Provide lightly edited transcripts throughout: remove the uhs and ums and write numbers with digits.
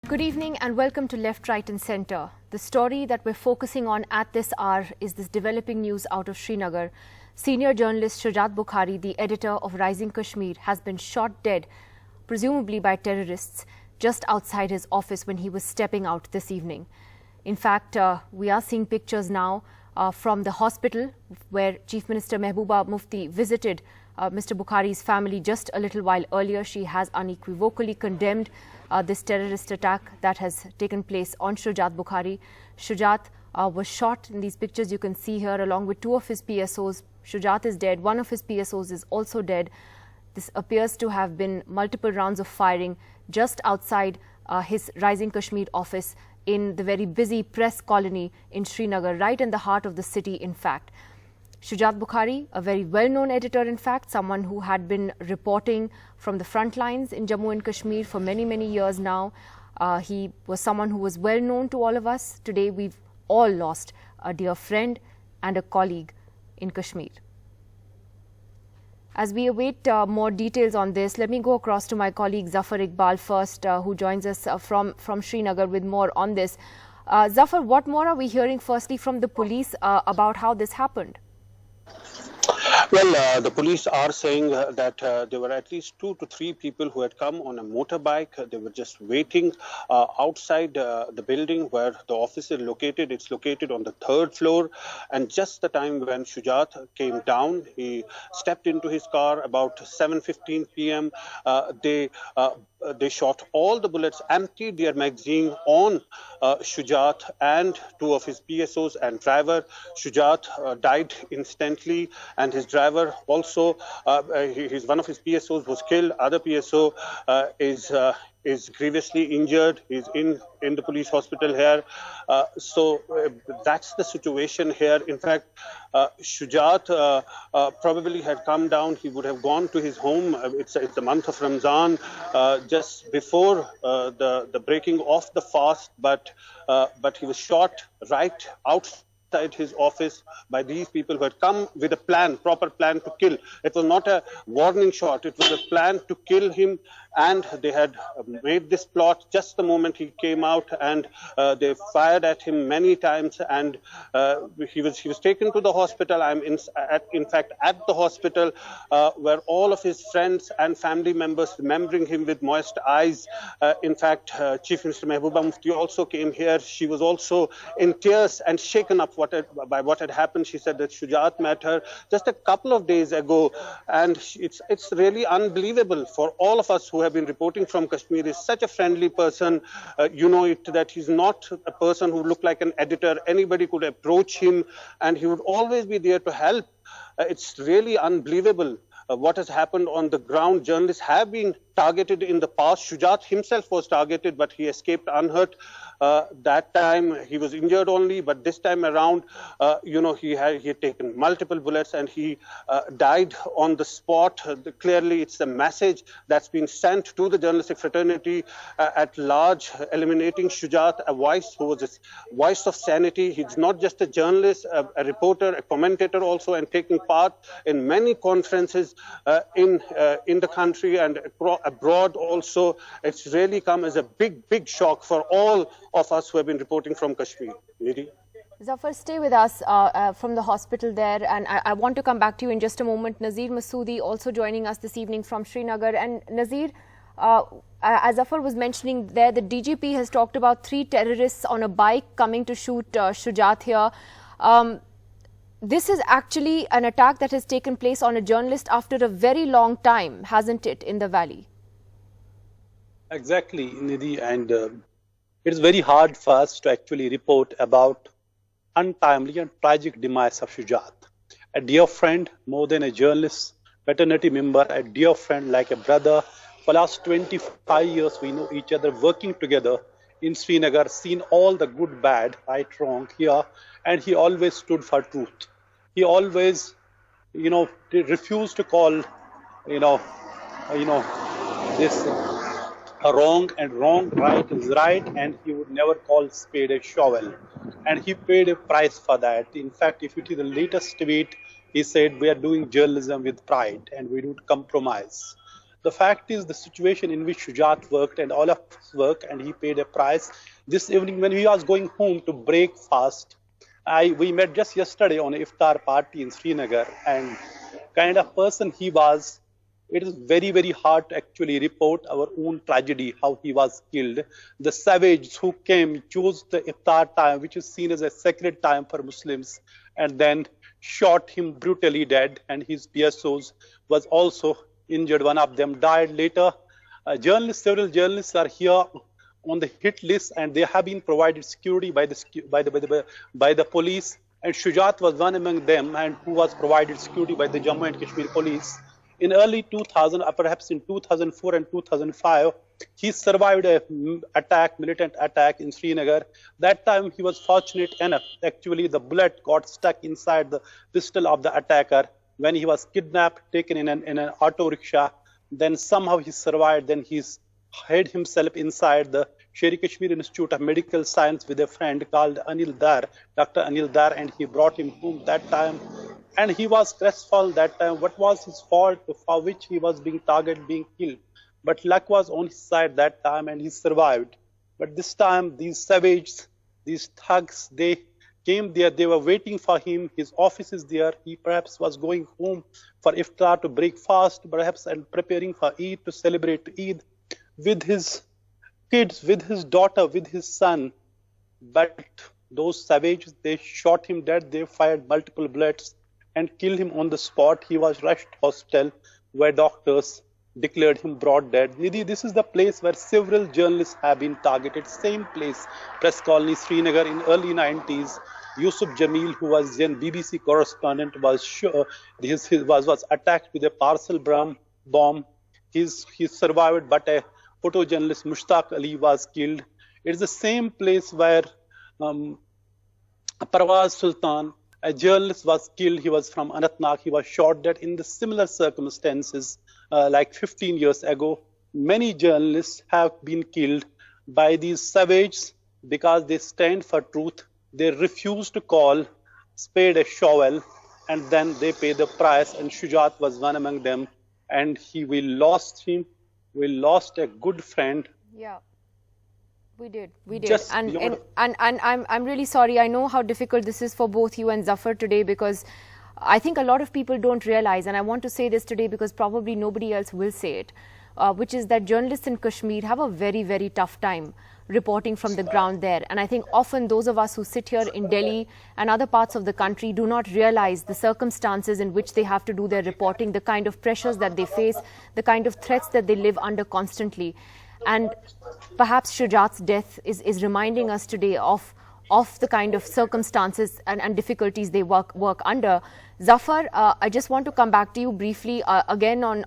Good evening and welcome to Left, Right and Centre. The story that we're focusing on at this hour is this developing news out of Srinagar. Senior journalist Shujaat Bukhari, the editor of Rising Kashmir, has been shot dead, presumably by terrorists, just outside his office when he was stepping out this evening. In fact, we are seeing pictures now from the hospital where Chief Minister Mehbooba Mufti visited Mr. Bukhari's family just a little while earlier. She has unequivocally condemned this terrorist attack that has taken place on Shujaat Bukhari. Shujaat was shot in these pictures you can see here along with two of his PSOs. Shujaat is dead. One of his PSOs is also dead. This appears to have been multiple rounds of firing just outside his Rising Kashmir office in the very busy press colony in Srinagar, right in the heart of the city, in fact. Shujaat Bukhari, a very well-known editor, in fact, someone who had been reporting from the front lines in Jammu and Kashmir for many, many years now. He was someone who was well-known to all of us. Today, we've all lost a dear friend and a colleague in Kashmir. As we await more details on this, let me go across to my colleague Zafar Iqbal first, who joins us from Srinagar with more on this. Zafar, what more are we hearing firstly from the police about how this happened? Well, the police are saying that there were at least 2 to 3 people who had come on a motorbike. They were just waiting outside the building where the office is located. It's located on the 3rd floor. And just the time when Shujaat came down, he stepped into his car about 7:15 p.m. They shot all the bullets, emptied their magazine on Shujaat and 2 of his PSOs and driver. Shujaat died instantly, and his driver also, one of his PSOs was killed. Other PSO is grievously injured. He's in the police hospital here. So that's the situation here. In fact, Shujaat probably had come down. He would have gone to his home. It's the month of Ramzan, just before the breaking of the fast, but he was shot right outside his office by these people who had come with a plan, proper plan to kill. It was not a warning shot. It was a plan to kill him, and they had made this plot just the moment he came out, and they fired at him many times, and he was taken to the hospital. I'm in fact at the hospital where all of his friends and family members remembering him with moist eyes. In fact, Chief Minister Mehbooba Mufti also came here. She was also in tears and shaken up by what had happened. She said that Shujaat met her just a couple of days ago, and it's really unbelievable for all of us who have been reporting from Kashmir. He's such a friendly person. You know it, that he's not a person who looked like an editor. Anybody could approach him, and he would always be there to help. It's really unbelievable what has happened on the ground. Journalists have been targeted in the past. Shujaat himself was targeted, but he escaped unhurt. That time he was injured only, but this time around, he had taken multiple bullets and he died on the spot. Clearly, it's a message that's been sent to the journalistic fraternity at large, eliminating Shujaat, a voice who was a voice of sanity. He's not just a journalist, a reporter, a commentator also, and taking part in many conferences in the country and abroad also. It's really come as a big shock for all of us who have been reporting from Kashmir. Nidhi? Zafar, stay with us from the hospital there, and I want to come back to you in just a moment. Nazir Masoodi also joining us this evening from Srinagar. And Nazir, as Zafar was mentioning there, the DGP has talked about 3 terrorists on a bike coming to shoot Shujaat here. This is actually an attack that has taken place on a journalist after a very long time, hasn't it, in the valley? Exactly, Nidhi, and it's very hard for us to actually report about untimely and tragic demise of Shujaat. A dear friend, more than a journalist, fraternity member, a dear friend like a brother. For the last 25 years, we know each other, working together in Srinagar, seen all the good, bad, right, wrong here, and he always stood for truth. He always, refused to call, this wrong and wrong, right is right, and he would never call spade a shovel. And he paid a price for that. In fact, if you see the latest tweet, he said, "We are doing journalism with pride and we don't compromise." The fact is, the situation in which Shujaat worked and all of us work, and he paid a price. This evening, when he was going home to break fast, we met just yesterday on an iftar party in Srinagar, and kind of person he was, it is very, very hard to actually report our own tragedy, how he was killed. The savages who came chose the iftar time, which is seen as a sacred time for Muslims, and then shot him brutally dead, and his PSOs was also injured. One of them died later. Several journalists are here on the hit list, and they have been provided security by the police. And Shujaat was one among them, and who was provided security by the Jammu and Kashmir police. In early 2000, or perhaps in 2004 and 2005, he survived a militant attack in Srinagar. That time he was fortunate enough. Actually, the bullet got stuck inside the pistol of the attacker when he was kidnapped, taken in an auto rickshaw. Then somehow he survived. Then he hid himself inside the Sher-e-Kashmir Institute of Medical Science with a friend called Dr. Anil Dar, and he brought him home that time. And he was crestfallen that time. What was his fault for which he was being targeted, being killed? But luck was on his side that time, and he survived. But this time, these savages, these thugs, they came there. They were waiting for him. His office is there. He perhaps was going home for iftar to break fast, perhaps, and preparing for Eid, to celebrate Eid with his kids, with his daughter, with his son. But those savages, they shot him dead. They fired multiple bullets and killed him on the spot. He was rushed to hospital, where doctors declared him broad dead. Nidhi, this is the place where several journalists have been targeted. Same place, Press Colony, Srinagar, in early 90s. Yusuf Jamil, who was then BBC correspondent, was attacked with a parcel bomb. He survived, but a photojournalist, Mushtaq Ali, was killed. It is the same place where Parvaz Sultan, a journalist, was killed. He was from Anantnag. He was shot dead in the similar circumstances like 15 years ago. Many journalists have been killed by these savages because they stand for truth. They refuse to call spade a shovel, and then they pay the price. And Shujaat was one among them. And we lost him. We lost a good friend. Yeah. We did. And I'm really sorry. I know how difficult this is for both you and Zafar today, because I think a lot of people don't realize, and I want to say this today because probably nobody else will say it, which is that journalists in Kashmir have a very, very tough time reporting from the ground there. And I think often those of us who sit here in Delhi and other parts of the country do not realize the circumstances in which they have to do their reporting, the kind of pressures that they face, the kind of threats that they live under constantly. And perhaps Shujaat's death is reminding us today of the kind of circumstances and difficulties they work under. Zafar, I just want to come back to you briefly again on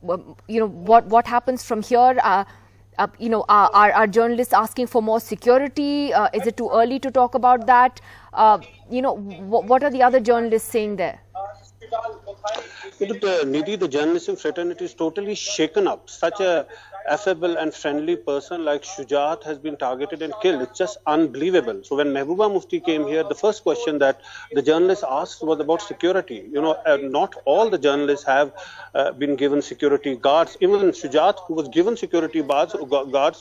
what happens from here. Are journalists asking for more security? Is it too early to talk about that? What are the other journalists saying there? Nidhi, the journalism fraternity is totally shaken up. Such a affable and friendly person like Shujaat has been targeted and killed. It's just unbelievable. So when Mehbooba Mufti came here, the first question that the journalists asked was about security. Not all the journalists have been given security guards. Even Shujaat, who was given security guards,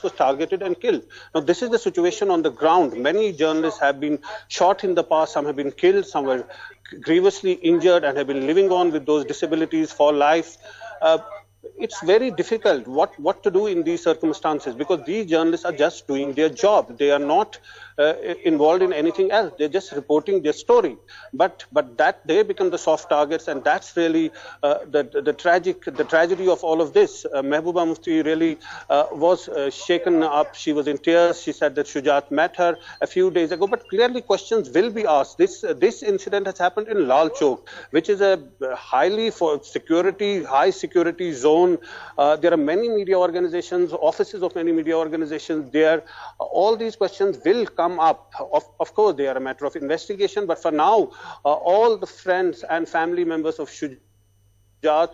was targeted and killed. Now, this is the situation on the ground. Many journalists have been shot in the past. Some have been killed. Some were grievously injured and have been living on with those disabilities for life. It's very difficult what to do in these circumstances, because these journalists are just doing their job. They are not involved in anything else. They're just reporting their story. But that they become the soft targets, and that's really the tragedy of all of this. Mehbooba Mufti really was shaken up. She was in tears. She said that Shujaat met her a few days ago. But clearly questions will be asked. This incident has happened in Lal Chowk, which is a high security zone. There are many media organizations, offices of many media organizations there. All these questions will come up. Of course, they are a matter of investigation, but for now, all the friends and family members of Shujaat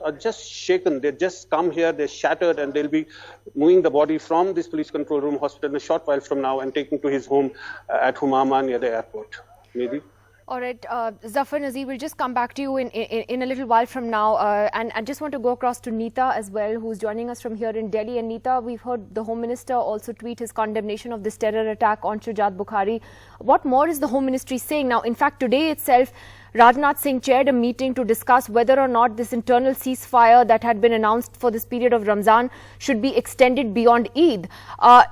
are just shaken. They just come here, they're shattered, and they'll be moving the body from this police control room hospital in a short while from now and taking to his home at Humama near the airport. Maybe. All right, Zafar Nazir, we'll just come back to you in a little while from now. And I just want to go across to Neeta as well, who's joining us from here in Delhi. And Neeta, we've heard the Home Minister also tweet his condemnation of this terror attack on Shujaat Bukhari. What more is the Home Ministry saying? Now, in fact, today itself, Rajnath Singh chaired a meeting to discuss whether or not this internal ceasefire that had been announced for this period of Ramzan should be extended beyond Eid. I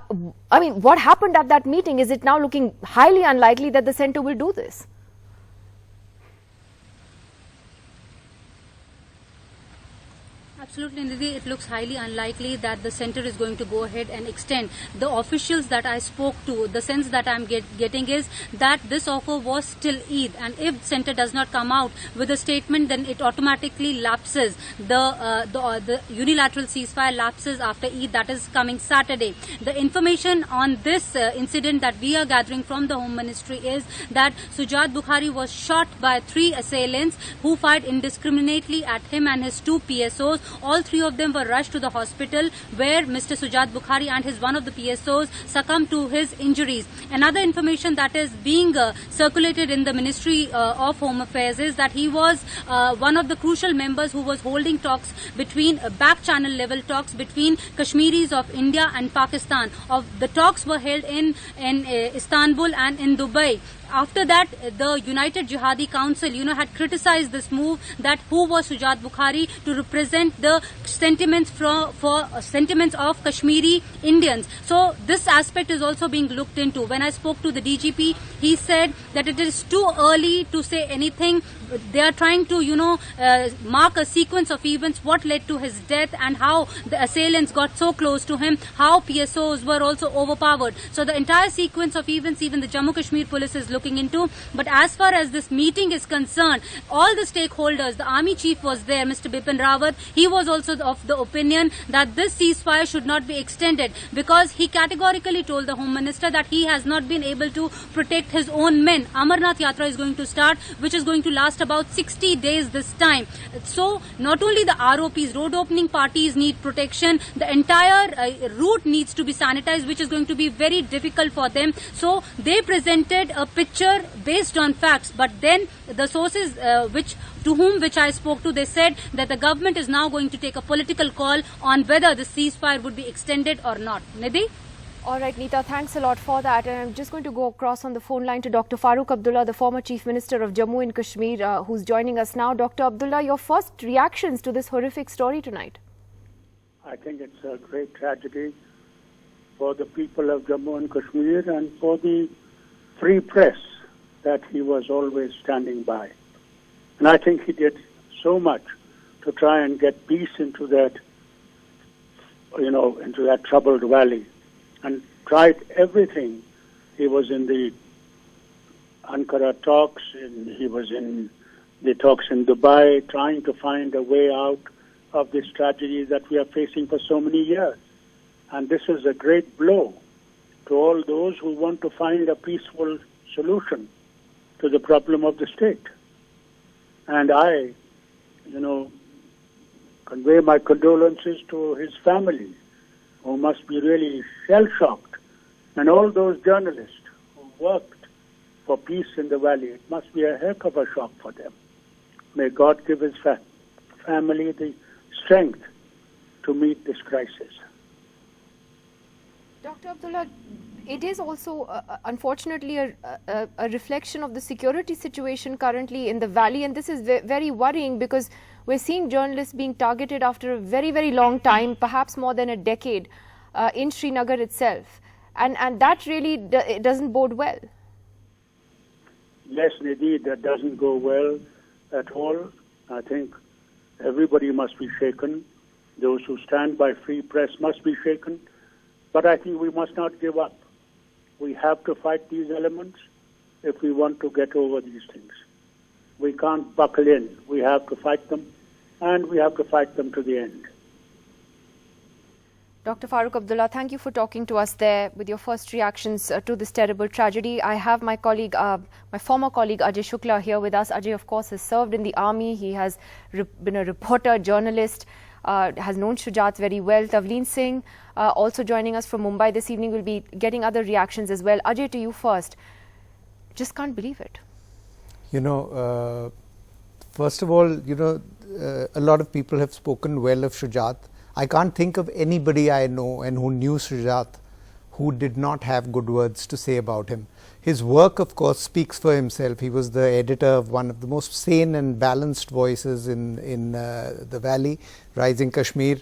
mean, what happened at that meeting? Is it now looking highly unlikely that the centre will do this? Absolutely, Nidhi. It looks highly unlikely that the centre is going to go ahead and extend. The officials that I spoke to, the sense that I'm getting is that this offer was till Eid, and if centre does not come out with a statement, then it automatically lapses. The unilateral ceasefire lapses after Eid, that is coming Saturday. The information on this incident that we are gathering from the Home Ministry is that Shujaat Bukhari was shot by 3 assailants who fired indiscriminately at him and his 2 PSOs. All 3 of them were rushed to the hospital where Mr. Shujaat Bukhari and one of the PSOs succumbed to his injuries. Another information that is being circulated in the Ministry of Home Affairs is that he was one of the crucial members who was holding talks between back channel level talks between Kashmiris of India and Pakistan. The talks were held in Istanbul and in Dubai. After that, the United Jihadi Council, had criticized this move, that who was Shujaat Bukhari to represent the sentiments sentiments of Kashmiri Indians. So this aspect is also being looked into. When I spoke to the DGP, he said that it is too early to say anything. They are trying to, mark a sequence of events, what led to his death and how the assailants got so close to him, how PSOs were also overpowered. So the entire sequence of events, even the Jammu Kashmir police is looking into. But as far as this meeting is concerned, all the stakeholders, the army chief was there, Mr. Bipin Rawat, he was also of the opinion that this ceasefire should not be extended, because he categorically told the Home Minister that he has not been able to protect his own men. Amarnath Yatra is going to start, which is going to last about 60 days this time. So not only the ROPs, road opening parties need protection, the entire route needs to be sanitized, which is going to be very difficult for them. So they presented a picture based on facts, but then the sources to whom I spoke to, they said that the government is now going to take a political call on whether the ceasefire would be extended or not. Nidhi? All right, Neeta, thanks a lot for that. And I'm just going to go across on the phone line to Dr. Farooq Abdullah, the former Chief Minister of Jammu and Kashmir, who's joining us now. Dr. Abdullah, your first reactions to this horrific story tonight? I think it's a great tragedy for the people of Jammu and Kashmir and for the free press that he was always standing by. And I think he did so much to try and get peace into that, into that troubled valley, and tried everything. He was in the Ankara talks, he was in the talks in Dubai, trying to find a way out of this tragedy that we are facing for so many years. And this is a great blow to all those who want to find a peaceful solution to the problem of the state. And I, convey my condolences to his family, who must be really shell-shocked, and all those journalists who worked for peace in the valley. It must be a heck of a shock for them. May God give his family the strength to meet this crisis. Dr. Abdullah, it is also, unfortunately, a reflection of the security situation currently in the valley, and this is very worrying because we're seeing journalists being targeted after a very, very long time, perhaps more than a decade, in Srinagar itself. And that really doesn't bode well. Yes, Nidhi, that doesn't go well at all. I think everybody must be shaken. Those who stand by free press must be shaken. But I think we must not give up. We have to fight these elements if we want to get over these things. We can't buckle in. We have to fight them, and we have to fight them to the end. Dr. Farooq Abdullah, thank you for talking to us there with your first reactions to this terrible tragedy. I have my colleague, my former colleague Ajay Shukla here with us. Ajay, of course, has served in the army. He has been a reporter, journalist, has known Shujaat very well. Tavleen Singh, also joining us from Mumbai this evening, will be getting other reactions as well. Ajay, to you first. Just can't believe it. First of all, a lot of people have spoken well of Shujaat. I can't think of anybody I know and who knew Shujaat who did not have good words to say about him. His work, of course, speaks for himself. He was the editor of one of the most sane and balanced voices in the valley, Rising Kashmir.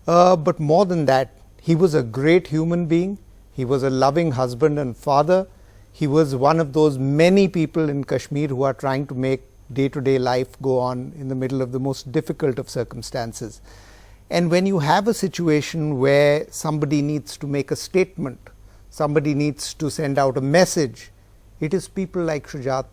But more than that, he was a great human being. He was a loving husband and father. He was one of those many people in Kashmir who are trying to make day-to-day life go on in the middle of the most difficult of circumstances. And when you have a situation where somebody needs to make a statement, somebody needs to send out a message, it is people like Shujaat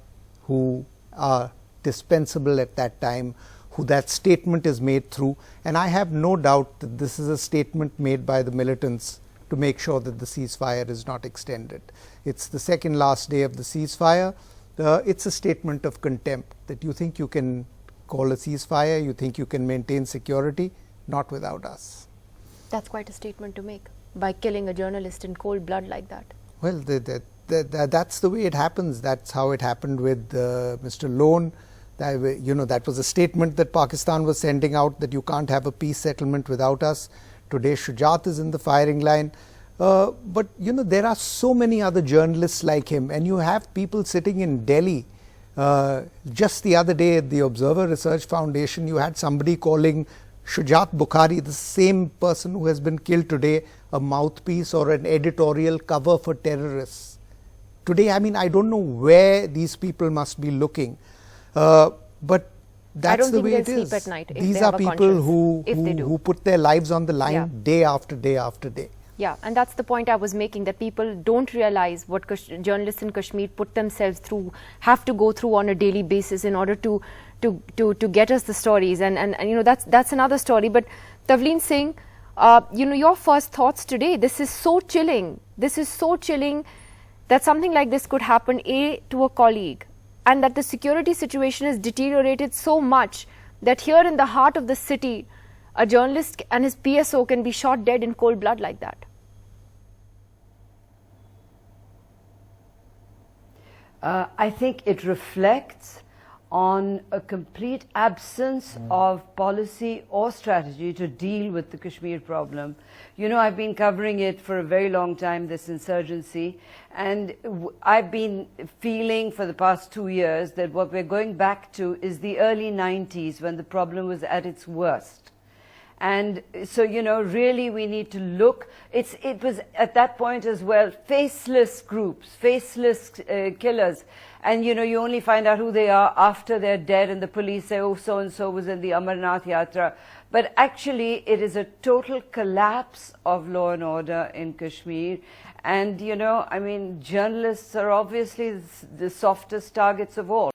who are dispensable at that time, who that statement is made through. And I have no doubt that this is a statement made by the militants to make sure that the ceasefire is not extended. It's the second last day of the ceasefire. It's a statement of contempt that you think you can call a ceasefire, you think you can maintain security, not without us. That's quite a statement to make, by killing a journalist in cold blood like that. Well, that's the way it happens. That's how it happened with Mr. Lone. That was a statement that Pakistan was sending out, that you can't have a peace settlement without us. Today, Shujaat is in the firing line. But there are so many other journalists like him, and you have people sitting in Delhi. Just the other day at the Observer Research Foundation, you had somebody calling Shujaat Bukhari, the same person who has been killed today, a mouthpiece or an editorial cover for terrorists. Today, I don't know where these people must be looking, but that's the way it is. Sleep at night if These they are have a people conscience, who put their lives on the line day after day after day. Yeah, and that's the point I was making, that people don't realize what journalists in Kashmir put themselves through, have to go through on a daily basis in order to get us the stories. And that's another story. But Tavleen Singh, your first thoughts today, this is so chilling. This is so chilling that something like this could happen, to a colleague, and that the security situation has deteriorated so much that here in the heart of the city, a journalist and his PSO can be shot dead in cold blood like that. I think it reflects on a complete absence of policy or strategy to deal with the Kashmir problem. I've been covering it for a very long time, this insurgency, and I've been feeling for the past 2 years that what we're going back to is the early 90s, when the problem was at its worst. And so, really we need to look. It was at that point as well, faceless groups, faceless killers. And, you only find out who they are after they're dead, and the police say, oh, so-and-so was in the Amarnath Yatra. But actually, it is a total collapse of law and order in Kashmir. And, journalists are obviously the softest targets of all.